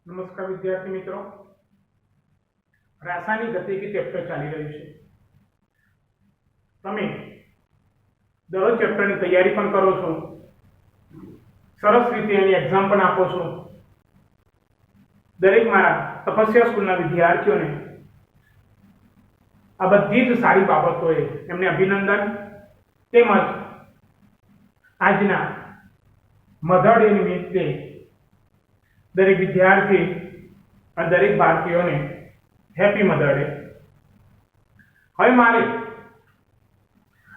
નમસ્કાર વિદ્યાર્થી મિત્રો, રાસાયણિક ગતિકી ચેપ્ટર ચાલી રહ્યું છે. તમે દરેક ચેપ્ટરની તૈયારી પણ કરો છો, સરસ રીતે એની એક્ઝામ પણ આપો છો. દરેક મારા તપસ્યા સ્કૂલના વિદ્યાર્થીઓને આ બધી જ સારી બાબતોએ એમને અભિનંદન. તેમજ આજના મધર ડે નિમિત્તે દરેક વિદ્યાર્થી અને દરેક ભારતીયોને હેપી મધર ડે. હવે મારે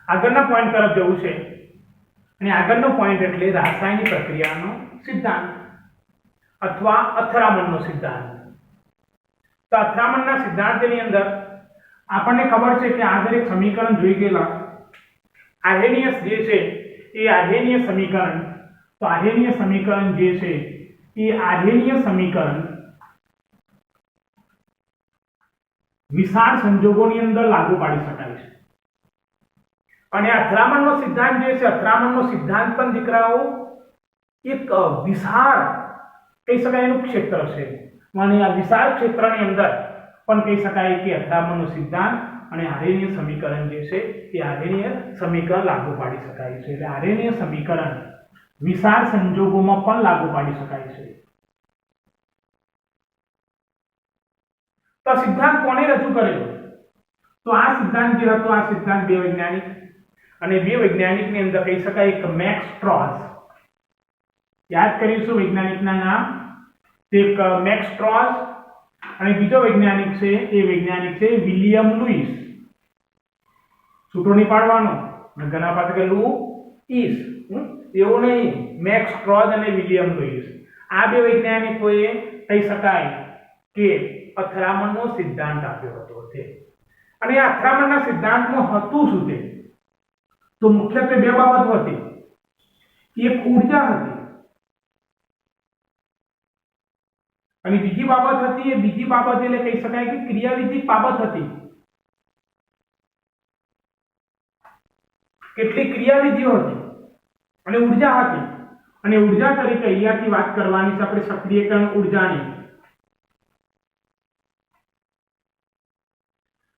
આગળના પોઈન્ટ તરફ જવું છે અને આગળનો પોઈન્ટ એટલે રાસાયણિક પ્રક્રિયાનો સિદ્ધાંત અથવા અથડામણનો સિદ્ધાંત. તો અથડામણના સિદ્ધાંતની અંદર આપણને ખબર છે કે આ દરેક સમીકરણ જોઈ ગયેલા. આર્હેનિયસ જે છે એ આર્હેનીય સમીકરણ, તો આર્હેનીય સમીકરણ જે છે એ આર્હેનીય સમીકરણ વિશાળ સંજોગોની અંદર લાગુ પાડી શકાય છે. અને અથડામણનો સિદ્ધાંત જે છે, અથડામણનો સિદ્ધાંત પણ દીકરાઓ એક વિશાળ કહી શકાય એનું ક્ષેત્ર છે. અને આ વિશાળ ક્ષેત્રની અંદર પણ કહી શકાય કે અથડામણનો સિદ્ધાંત અને આર્હેનીય સમીકરણ જે છે એ આર્હેનીય સમીકરણ લાગુ પાડી શકાય છે. એટલે આર્હેનીય સમીકરણ વિશાળ સંજોગોમાં પણ લાગુ પાડી શકાય છે. તો સિદ્ધાંત કોણે રજૂ કર્યો? તો આ સિદ્ધાંત જે હતો, આ સિદ્ધાંત બે વૈજ્ઞાનિક, અને બે વૈજ્ઞાનિકની અંદર કહી શકાય એક મેક્સ સ્ટ્રોસ, યાદ કરીશું વૈજ્ઞાનિકના નામ, એક મેક્સ સ્ટ્રોસ અને બીજો વૈજ્ઞાનિક છે એ વૈજ્ઞાનિક છે વિલિયમ લુઈસ. છૂટો નહીં પાડવાનો, ઘણા પાસે કે લુઈસ, એવું નહીં, મેક્સ સ્ટ્રોસ અને વિલિયમ લુઈસ. આ બે વૈજ્ઞાનિકોએ કહી શકાય કે અથડામણનો સિદ્ધાંત આપ્યો હતો. અને આ અથડામણના સિદ્ધાંતમાં હતું શું તે? તો મુખ્યત્વે બે બાબતો હતી. એક ઉર્જા હતી અને બીજી બાબત હતી, એ બીજી બાબત એટલે કહી શકાય કે ક્રિયાવિધિક બાબત હતી. કેટલીક ક્રિયાવિધિઓ હતી અને ઉર્જા હતી. અને ઉર્જા તરીકે અહીંયાથી વાત કરવાની છે આપણે સક્રિયકરણ ઉર્જાની.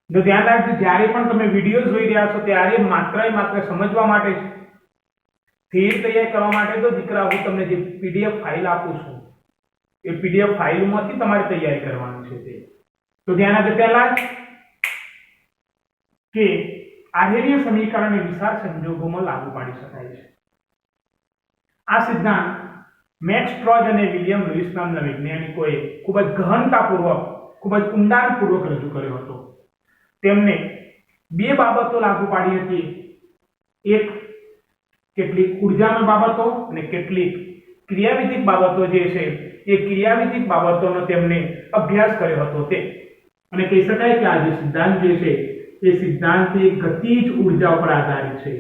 તો ધ્યાન રાખજો, જ્યારે પણ તમે વિડીયો જોઈ રહ્યા છો ત્યારે માત્ર સમજવા માટે છે, થિયરી તૈયાર કરવા માટે તો દીકરા હું તમને જે પીડીએફ ફાઇલ આપું છું એ પીડીએફ ફાઇલમાંથી તમારે તૈયારી કરવાની છે તે. તો ધ્યાન આપજો પહેલા કે આર્હેનીય સમીકરણને વિશાળ સંજોગોમાં લાગુ પાડી શકાય છે. આ સિદ્ધાંત મેક્સ સ્ટ્રોસ અને વિલિયમ લુઈસ નામના વૈજ્ઞાનિકોએ ખૂબ જ ગહનતાપૂર્વક, ખૂબ જ ઊંડાણપૂર્વક રજૂ કર્યો હતો. તેમને બે બાબતો લાગુ પાડી હતી. એક કેટલીક ઉર્જાની બાબતો અને કેટલીક ક્રિયાવિધિક બાબતો જે છે એ ક્રિયાવિધિક બાબતોનો તેમને અભ્યાસ કર્યો હતો તે. અને કહી શકાય કે આ જે સિદ્ધાંત જે છે એ સિદ્ધાંત ગતિજ ઉર્જા પર આધારિત છે.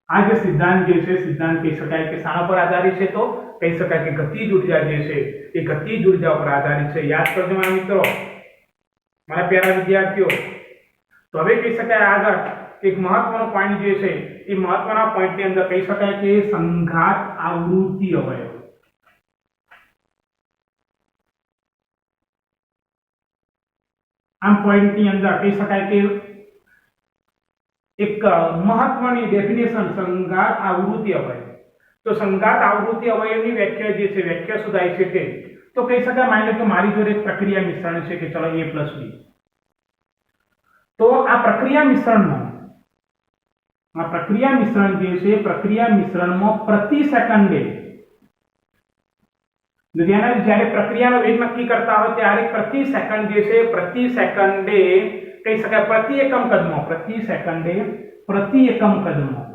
આ જે સિદ્ધાંત જે છે, સિદ્ધાંત કહી શકાય કે શાના પર આધારિત છે? તો કહી શકાય કે ગતિજ ઉર્જા જે છે એ ગતિજ ઉર્જા પર આધારિત છે. યાદ કરજો મારા મિત્રો, મારા પ્યારા વિદ્યાર્થીઓ. તો હવે કહી શકાય આગળ એક મહત્વનો પોઈન્ટ જે છે એ મહત્વના પોઈન્ટની અંદર કહી શકાય કે સંઘાત આવૃત્તિ અવયવ. આમ પોઈન્ટની અંદર કહી શકાય કે એક મહત્વની ડેફિનેશન સંઘાત આવૃત્તિ અવયવ. તો સંઘાત આવૃત્તિ અવયવની વ્યાખ્યા જે છે, વ્યાખ્યા શું થાય છે તે તો કહી શકાય, માની લો કે મારી જોડે એક પ્રક્રિયા મિશ્રણ છે કે ચલો a + b. તો આ પ્રક્રિયા મિશ્રણમાં જે છે, પ્રક્રિયા મિશ્રણમાં પ્રતિ સેકન્ડે, જ્યારે પ્રક્રિયાનો વેગ નક્કી કરતા હોય ત્યારે પ્રતિ સેકન્ડ જે છે, પ્રતિ સેકન્ડે કહી શકાય પ્રતિ એકમ કદમાં, પ્રતિ સેકન્ડે પ્રતિ એકમ કદમાં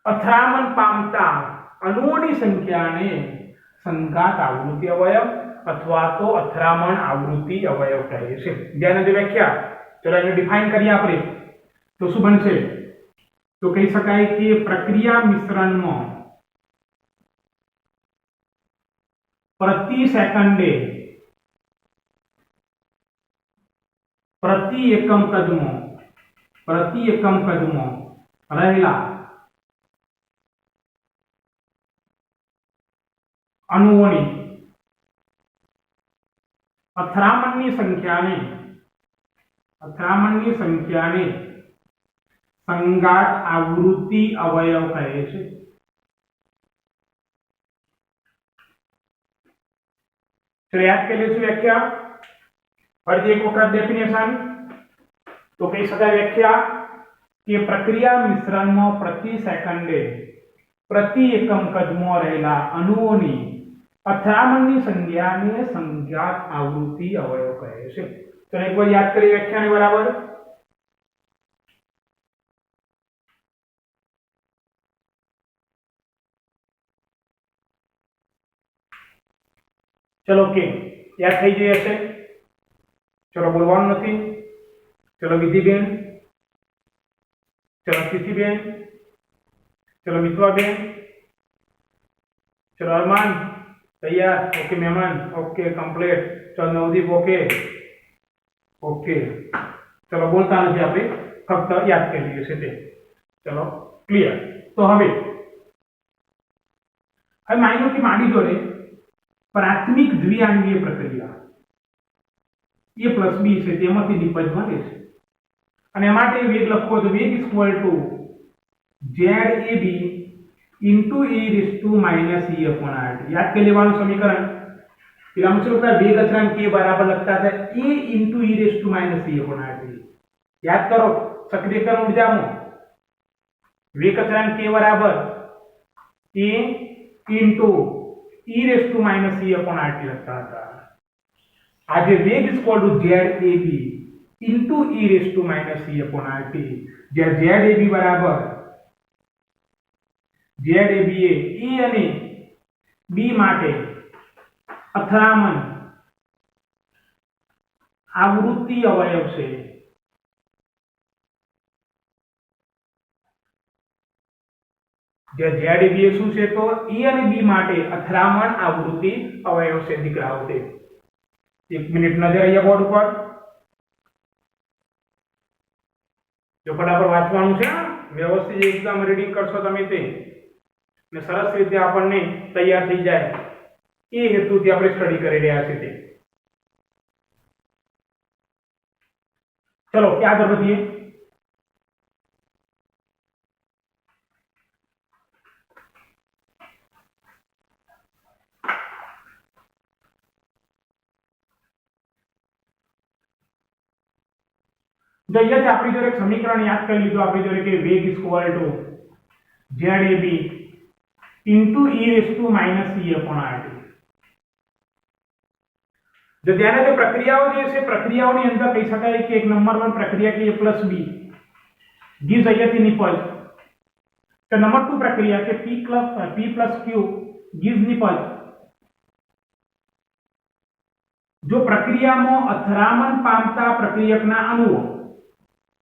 અથડામણ પામતા અણુઓની સંખ્યાને સંઘાત આવૃત્તિ અવયવ અથવા તો અથડામણ આવૃત્તિ અવયવ કહે છે. જેની વ્યાખ્યા ચલો એને ડિફાઇન કરીએ આપણે તો શું બનશે? તો કહી શકાય કે પ્રક્રિયા મિશ્રણમાં પ્રતિ સેકન્ડે પ્રતિ એકમ કદમાં રહેલા અણુઓની અથડામણની સંખ્યાને સંગાત આવૃત્તિ અવયવ કહે છે। चलो याद कर लीजिए व्याख्या और एक वक्त डेफिनेशन तो कही शकाय व्याख्या कि प्रक्रिया मिश्रण में प्रति सेकंडे प्रति एकम कदमों रहेला अणुओनी અથડામણની સંખ્યાને સંખ્યાત આવૃત્તિ અવયવ કહે છે। તો એક વાર યાદ કરી વ્યાખ્યાને બરાબર। चलो के याद થઈ ગઈ હશે। ચલો બોલવાનું નથી। ચલો વિધિબેન, ચલો તિથિબેન, ચલો મિત્વાબેન, ચલો અરમાન તૈયાર, ઓકે મહેમાન, ઓકે કમ્પ્લીટ, ચલો નવદીપ ઓકે ઓકે। ચલો બોલતા નથી આપણે, ફક્ત યાદ કરી લઈએ છે તે। ચલો ક્લિયર। તો હવે માની લો કે માની જોડે प्राथमिक द्विआंगीय प्रक्रिया ए प्लस बी છે તેમાંથી નિપજમાં રહેશે અને માટે વેગ લખો તો વેગ equal to ZAB into e raise to minus e upon RT। याद कर लेવાનું સમીકરણ પેલા મુझे लगता है वेग अचरांक k बराबर लगता था a into e raise to minus e upon RT। याद करो सक्रियकरण ऊर्जा में वेग अचरांक k बराबर a into e raise to minus e upon RT लगता था। आज वेग equal to ZAB into e raise to minus e upon RT। જ્યાં ZAB बराबर ZAB એ e અને b માટે અથડામણ આવૃત્તિ અવયવ છે। જ્યાં ZAB એ શું છે તો e અને b માટે અથડામણ આવૃત્તિ અવયવ છે દીકરાઓ તે। એક મિનિટ નજર અહીંયા બોર્ડ ઉપર જો ફટાફટ વાંચવાનું છે વ્યવસ્થિત એકદમ રીડિંગ કરશો તમે તે ને સરસ રીતે આપણને તૈયાર થઈ જાય એ હેતુથી આપણે સ્ટડી કરી રહ્યા છીએ તે। ચલો આગળ વધીએ। तो અહીંયા આપણી જોડે એક સમીકરણ યાદ કરી લીધું આપણી જોડે કે વેગ equal to ZAB into e raise to minus e upon RT। जो ध्यान है प्रक्रियाओं જે છે પ્રક્રિયાઓની અંદર કહી શકાય કે એક નંબર 1 પ્રક્રિયા કે a + b gives અહીંયાથી નિપજ। તો નંબર 2 પ્રક્રિયા કે p + q gives નિપજ। જો પ્રક્રિયામાં અથડામણ પામતા પ્રક્રિયકના અણુઓ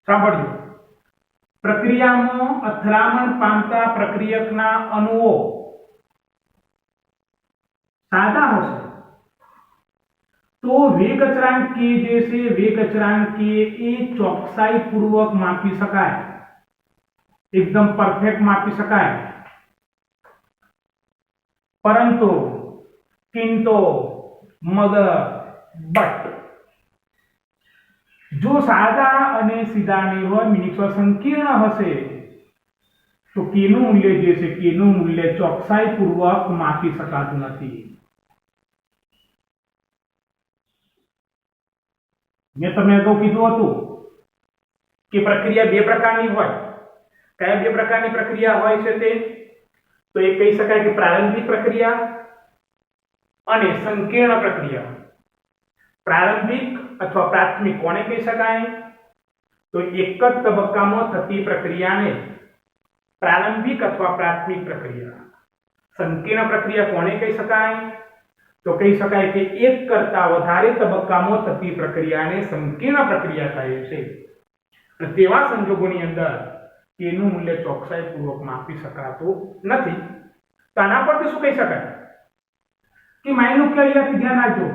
સાંભળજો પ્રક્રિયામાં અથડામણ પામતા પ્રક્રિયકના અણુઓ સાદા હશે तो वेग अचरांक के जैसे वेग अचरांक के ए चौकसाई पूर्वक मापी शकाय, एकदम परफेक्ट मापी शकाय। परंतु किंतु मगर बट जो सादा अने सीधा निर्भर मीनिंग संकीर्ण हशे तो केनु मूल्य जे छे केनु मूल्य चौकसाई पूर्वक मापी शकातुं नथी। मैं तमने अगाऊ कीधुं हतुं कि प्रक्रिया बे प्रकारनी होय। कया बे प्रकारनी प्रक्रिया होय छे ते तो एक कही शकाय कि प्रारंभिक प्रक्रिया अने संकीर्ण प्रक्रिया। प्रारंभिक अथवा प्राथमिक कोने कही शकाय तो एक ज तबक्कामां थती प्रक्रियाने प्रारंभिक अथवा प्राथमिक प्रक्रिया। संकीर्ण प्रक्रिया कोने कही शकाय तो कही शकाय कि एक करता वधारे तबक्कामां थती प्रक्रियाने संकीर्ण प्रक्रिया कहे छे। अने तेवा संजोगोनी अंदर केनुं मूल्य ચોકસાઈપૂર્વક માપી શકાતું નથી। તો આના પરથી શું કહી શકાય કે માઈનું ક્લિયરથી ધ્યાન રાખજો,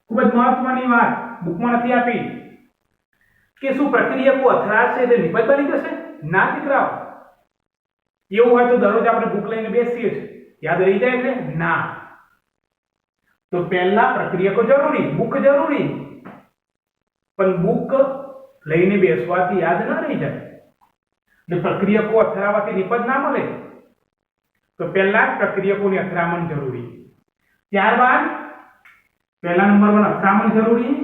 ખૂબ જ મહત્વની વાત બુકમાં નથી આપી કે શું પ્રક્રિયકો અથડાશે એટલે નિપજ બની જશે? ના દીકરાઓ, એવું હોય તો દરરોજ આપણે બુક લઈને બેસીએ છીએ, યાદ રહી જાય છે? ના, તો પહેલા પ્રક્રિયકો જરૂરી, બુક જરૂરી, પણ બુક લઈને બેસવાથી યાદ ન રહી જાય, એટલે પ્રક્રિયકો અથડાવાથી નિપજ ના મળે, તો પહેલા જ પ્રક્રિયકોની અથડામણ જરૂરી. ત્યારબાદ પહેલા નંબર પર અથડામણ જરૂરી,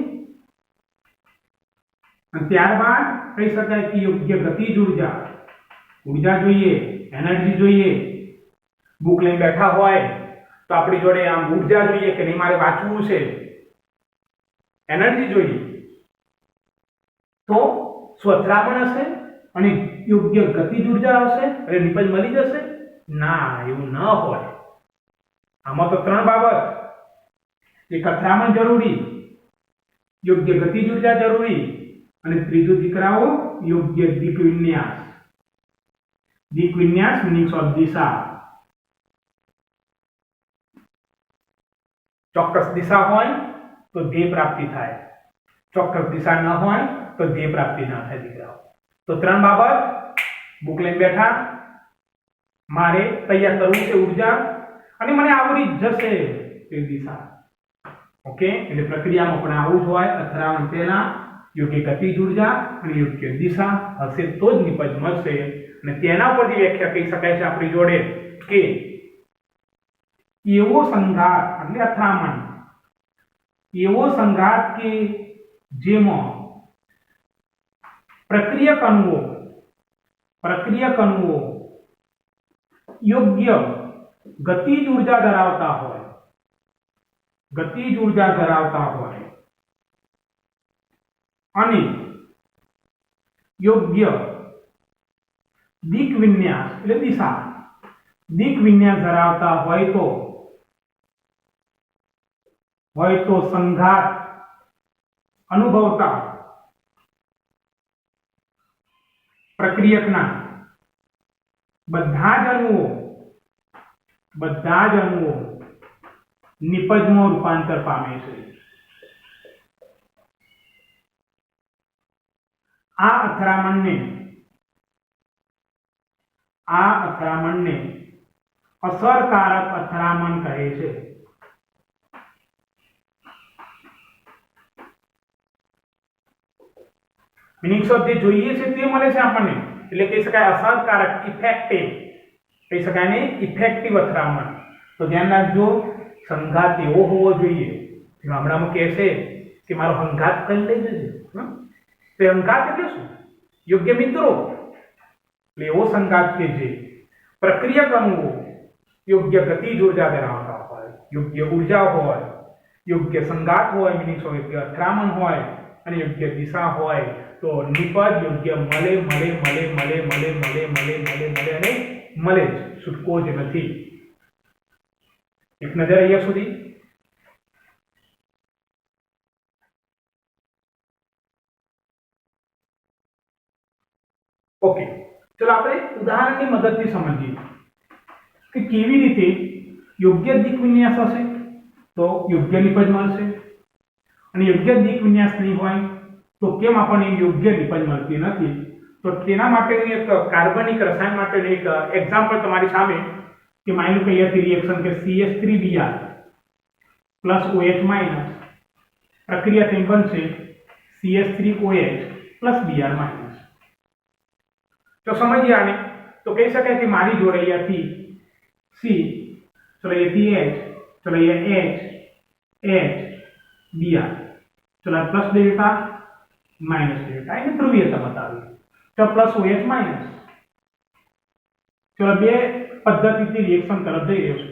અને ત્યારબાદ કહી શકાય કે યોગ્ય ગતિજ ઉર્જા, ઉર્જા જોઈએ, એનર્જી જોઈએ. બુક લઈને બેઠા હોય તો આપણી જોડે આમ ઉર્જા જોઈએ કે નહીં, મારે વાંચવું છે, એનર્જી જોઈએ, તો શું અથડામણ હશે અને યોગ્ય ગતિજ ઉર્જા હશે એટલે નિપજ મળી જશે? ના, એવું ન હોય. આમાં તો ત્રણ બાબત: એક અથડામણ જરૂરી, યોગ્ય ગતિજ ઉર્જા જરૂરી, અને ત્રીજું દીકરાઓ યોગ્ય દિક વિન્યાસ. દિક વિન્યાસ મીનિંગ્સ ઓફ દિશા. ચોક્કસ દિશા હોય તો ધ્યેય પ્રાપ્તિ થાય, ચોક્કસ દિશા ન હોય તો ધ્યેય પ્રાપ્તિ ના થાય દીકરાઓ. તો ત્રણ બાબત: બુક લઈને બેઠા, મારે તૈયાર કરવું છે ઉર્જા, અને મને આવડી જશે તે દિશા. ઓકે, એટલે પ્રક્રિયામાં પણ આવું જ હોય. અથડામણ પહેલા યોગ્ય ગતિજ ઉર્જા અને યોગ્ય દિશા હશે તો જ નિપજ મળશે. અને તેના પરથી વ્યાખ્યા કહી શકાય છે આપણી જોડે કે એવો સંઘાત એટલે અથડામણ, એવો સંઘાત કે જેમાં પ્રક્રિયક અણુઓ યોગ્ય ગતિજ ઉર્જા ધરાવતા હોય અને યોગ્ય દિક વિન્યાસ એટલે દિશા, દિક વિન્યાસ ધરાવતા હોય તો સંઘાત અનુભવતા પ્રક્રિયકના બધા જ અણુઓ નિપજમાં રૂપાંતર પામે છે. આ અથડામણને અસરકારક અથડામણ કહે છે. મીનિંગ્સ ઓફ જે જોઈએ છે તે મળે છે આપણને, એટલે કહી શકાય અસરકારક, ઇફેક્ટિવ કહી શકાય ને, ઇફેક્ટિવ અથડામણ. તો ધ્યાન રાખજો, સંઘાત એવો હોવો જોઈએ. ગામડામાં કહે છે કે મારો સંઘાત કરી લઈ જજે. તો સંઘાત એટલે શું? યોગ્ય મિત્રો. એટલે એવો સંઘાત કે જે પ્રક્રિયક અણુઓ યોગ્ય ગતિજ ઉર્જા ધરાવતા હોય, યોગ્ય ઉર્જા હોય, યોગ્ય સંઘાત હોય, મીનિંગ્સ ઓફ યોગ્ય અથડામણ હોય અને યોગ્ય દિશા હોય, તો નિપજ યોગ્ય મળે અને મળે જ, છૂટકો જ નથી. એક નજર અહીંયા સુધી. ઓકે, ચલો આપણે ઉદાહરણની મદદથી સમજીએ કે કેવી રીતે યોગ્ય દિક વિન્યાસ હશે તો યોગ્ય નિપજ મળશે, અને યોગ્ય દિક વિન્યાસ નહીં હોય તો કેમ આપણને યોગ્ય નિપજ મળતી નથી. તો તેના માટેનું એક કાર્બનિક રસાયણ માટેનું એક એક્ઝામ્પલ તમારી સામે, કે માની લો કે અહીંયાથી રિએક્શન કે CH3Br પ્લસ OH માઇનસ, પ્રક્રિયા થઈ બનશે CH3OH પ્લસ Br માઇનસ. તો સમજીએ આને. તો કહી શકાય કે મારી જોડે અહીંયાથી C, ચલો અહીંયાથી H, ચલો અહીંયા H Br, ચલો પ્લસ ડેલ્ટા માઇનસ ડેલ્ટા, એની ધ્રુવીયતા બતાવી. તો પ્લસ OH માઇનસ, ચલો બે પદ્ધતિથી રિએક્શન તરફ જઈ રહ્યો છે,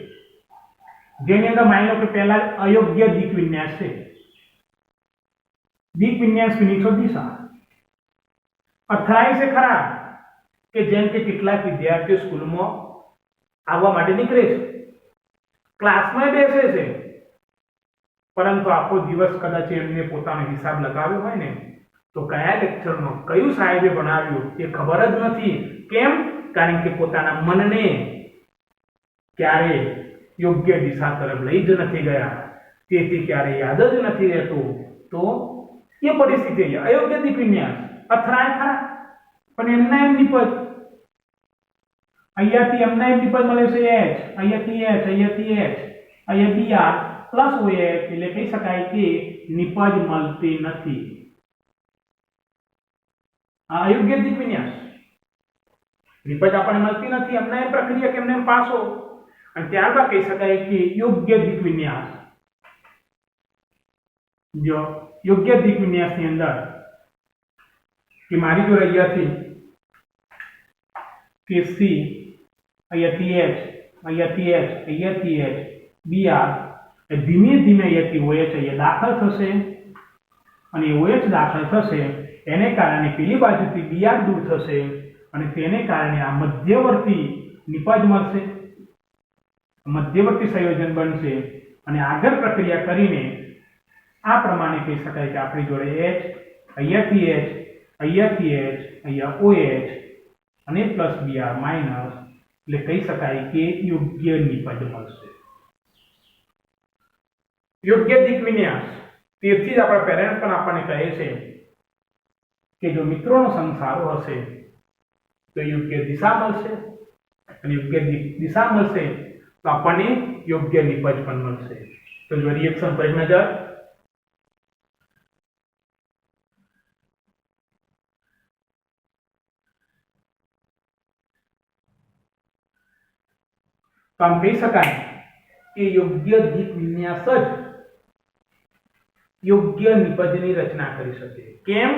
જેની અંદર માની લો કે પહેલા અયોગ્ય દિક વિન્યાસ છે. દિક વિન્યાસ મીનિંગ્સ દિશા. અથડાય છે ખરા કે જેમ કે કેટલાક વિદ્યાર્થીઓ સ્કૂલમાં આવવા માટે નીકળે છે, ક્લાસમાં બેસે છે, પરંતુ આખો દિવસ કદાચ એમને પોતાનો હિસાબ લગાવ્યો હોય ને તો કયા લેક્ચરમાં કયું સાહેબે ભણાવ્યું એ ખબર જ નથી. કેમ? કારણ કે પોતાના મનને ક્યારે યોગ્ય દિશા તરફ લઈ જ નથી ગયા, તેથી ક્યારે યાદ જ નથી રહેતું. તો એ પરિસ્થિતિ અયોગ્ય દિક વિન્યાસ. અથડાય ખરા પણ એમના એમ નિપજ, અહીંયાથી એમના એમ નિપજ મળે છે H, અહીંયાથી H, અહીંયાથી H, અહીંયા Br, પ્લસ OH એટલે કહી શકાય કે નિપજ મળતી નથી. આ અયોગ્ય દિક વિન્યાસ, નિપજ આપણને મળતી નથી, એમને એ પ્રક્રિયા કેમને એમ પાસ હો. અને ત્યારબાદ કહી શકાય કે યોગ્ય દિક વિન્યાસ. જો યોગ્ય દિક વિન્યાસની અંદર કે મારી જોડે અહીંયાથી કે સી, અહીંયાથી H, અહીંયાથી H, અહીંયાથી H, Br ધીમે ધીમે અહીંયાથી OH અહીંયા દાખલ થશે અને OH દાખલ થશે એને કારણે પેલી બાજુથી Br દૂર થશે અને તેને કારણે આ મધ્યવર્તી નિપજ મળશે, મધ્યવર્તી સંયોજન બનશે અને આગળ પ્રક્રિયા કરીને આ પ્રમાણે કહી શકાય કે આપણી જોડે H, અહીંયાથી H, અહીંયાથી H, અહીંયા OH અને પ્લસ Br માઇનસ એટલે કહી શકાય કે યોગ્ય નિપજ મળશે. યોગ્ય દિક વિન્યાસ, તેથી જ આપણા પેરેન્ટ્સ પણ આપણને કહે છે કે જો મિત્રોનો સંગ સારો હશે તો યોગ્ય દિશા મળશે અને યોગ્ય દિશા મળશે તો આપણને યોગ્ય નિપજ પણ મળશે. તો જો રિએક્શન પર નજર, તો આમ કહી શકાય કે યોગ્ય દિક વિન્યાસ જ યોગ્ય નિપજની રચના કરી શકે. કેમ?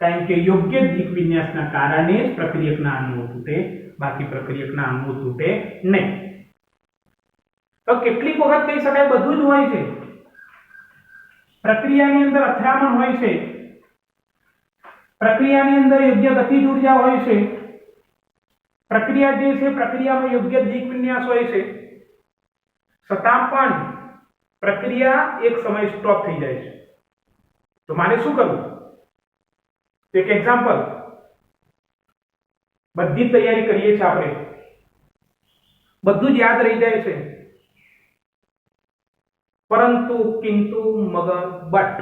કારણ કે યોગ્ય દિક વિન્યાસના કારણે જ પ્રક્રિયકના અણુઓ તૂટે, બાકી પ્રક્રિયકના અણુઓ તૂટે નહીં. તો કેટલીક વખત કહી શકાય બધું જ હોય છે. પ્રક્રિયાની અંદર અથડામણ હોય છે, પ્રક્રિયાની અંદર યોગ્ય ગતિજ ઉર્જા હોય છે, પ્રક્રિયા જે છે પ્રક્રિયામાં યોગ્ય દિક વિન્યાસ હોય છે, છતાં પણ પ્રક્રિયા એક સમય સ્ટોપ થઈ જાય છે. તો મારે શું કરવું? એક એક્ઝામ્પલ, બધી તૈયારી કરીએ છીએ આપણે, બધું જ યાદ રહી જાય છે, પરંતુ કિંતુ મગર બટ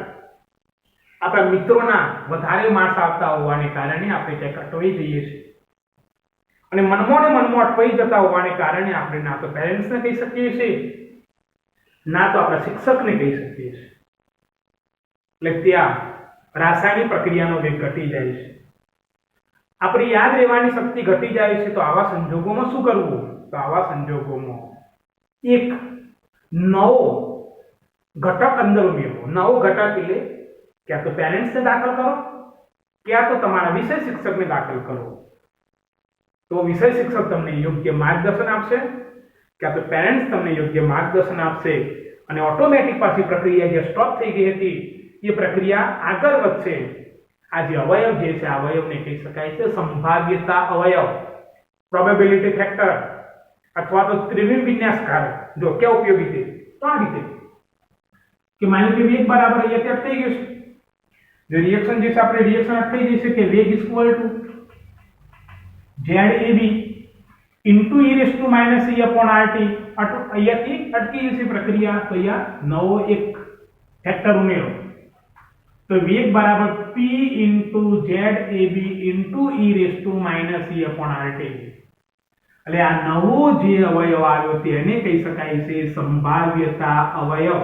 આપણા મિત્રોના વધારે માર્ક્સ આવતા હોવાને કારણે આપણે ત્યાં અટવાઈ જઈએ છીએ અને મનમાં અટવાઈ જતા હોવાને કારણે આપણે ના તો પેરેન્ટ્સને કહી શકીએ છીએ, ના તો આપણા શિક્ષકને કહી શકીએ છીએ. એટલે ત્યાં રાસાયણિક પ્રક્રિયાનો વેગ ઘટી જાય છે, આપણી યાદ રહેવાની શક્તિ ઘટી જાય છે. તો આવા સંજોગોમાં શું કરવું? તો આવા સંજોગોમાં એક નવો ઘટક અંદર ઉમેરવો. નવો ઘટક એટલે ક્યાં તો પેરેન્ટ્સને દાખલ કરો, ક્યાં તો તમારા વિષય શિક્ષકને દાખલ કરો. તો વિષય શિક્ષક તમને યોગ્ય માર્ગદર્શન આપશે, ક્યાં તો પેરેન્ટ્સ તમને યોગ્ય માર્ગદર્શન આપશે અને ઓટોમેટિક પાછી પ્રક્રિયા જે સ્ટોપ થઈ ગઈ હતી એ પ્રક્રિયા આગળ વધશે. આ જે અવયવ જે છે આ અવયવને કહી શકાય છે સંભાવ્યતા અવયવ, પ્રોબેબિલિટી ફેક્ટર અથવા તો ત્રિવિમ વિન્યાસકારક. જો ક્યાં ઉપયોગી છે? તો આ રીતે કે માની લો વેગ બરાબર અહીંયા ત્યાં થઈ ગયું છે, જો રિએક્શન જે છે આપણે રિએક્શન થઈ જશે કે વેગ equal to ZAB into e raise to minus e upon RT. અહીંયાથી અટકી જશે પ્રક્રિયા. તો અહીંયા નવો એક ફેક્ટર ઉમેરો તો વેગ બરાબર P into ZAB into e raise to minus e upon RT. એટલે આ નવો જે અવયવ આવ્યો તેને કહી શકાય છે સંભાવ્યતા અવયવ.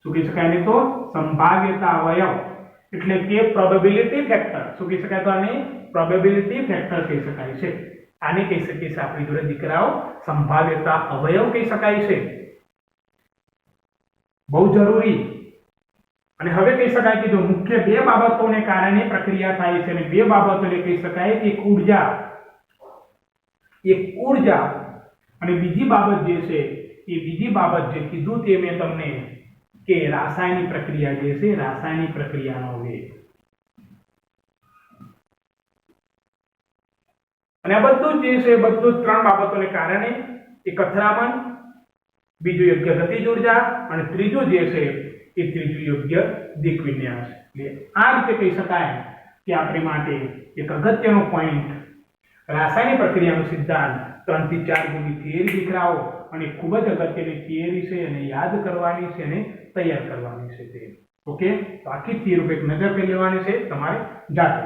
શું કહી શકાય? ને તો સંભાવ્યતા અવયવ એટલે કે પ્રોબેબિલિટી ફેક્ટર. શું કહી શકાય? તો આને પ્રોબેબિલિટી ફેક્ટર કહી શકાય છે. આને કહી શકીએ છીએ આપણી જોડે દીકરાઓ સંભાવ્યતા અવયવ કહી શકાય છે. બહુ જરૂરી. અને હવે કહી શકાય કે જો મુખ્ય બે બાબતોને કારણે પ્રક્રિયા થાય છે અને બે બાબતોને કહી શકાય એક ઉર્જા અને બીજી બાબત જે છે એ બીજી બાબત જે કીધું તે મેં તમને કે રાસાયણિક પ્રક્રિયા જે છે રાસાયણિક પ્રક્રિયાનો વેગ. અને આ બધું જે છે બધું ત્રણ બાબતોને કારણે એક અથડામણ, બીજું યોગ્ય ગતિજ ઉર્જા અને ત્રીજું જે છે એ ત્રીજું યોગ્ય દિક વિન્યાસ. એટલે આ રીતે કહી શકાય કે આપણી માટે એક અગત્યનો પોઈન્ટ રાસાયણિક પ્રક્રિયાનો સિદ્ધાંત 3 થી 4 ગુણની થિયરી દીકરાઓ અને ખૂબ જ અગત્યની થિયરી છે અને યાદ કરવાની છે અને તૈયાર કરવાની છે તે. ઓકે, તો આખી થિયરી ઉપર એક નજર કરી લેવાની છે તમારે જાતે.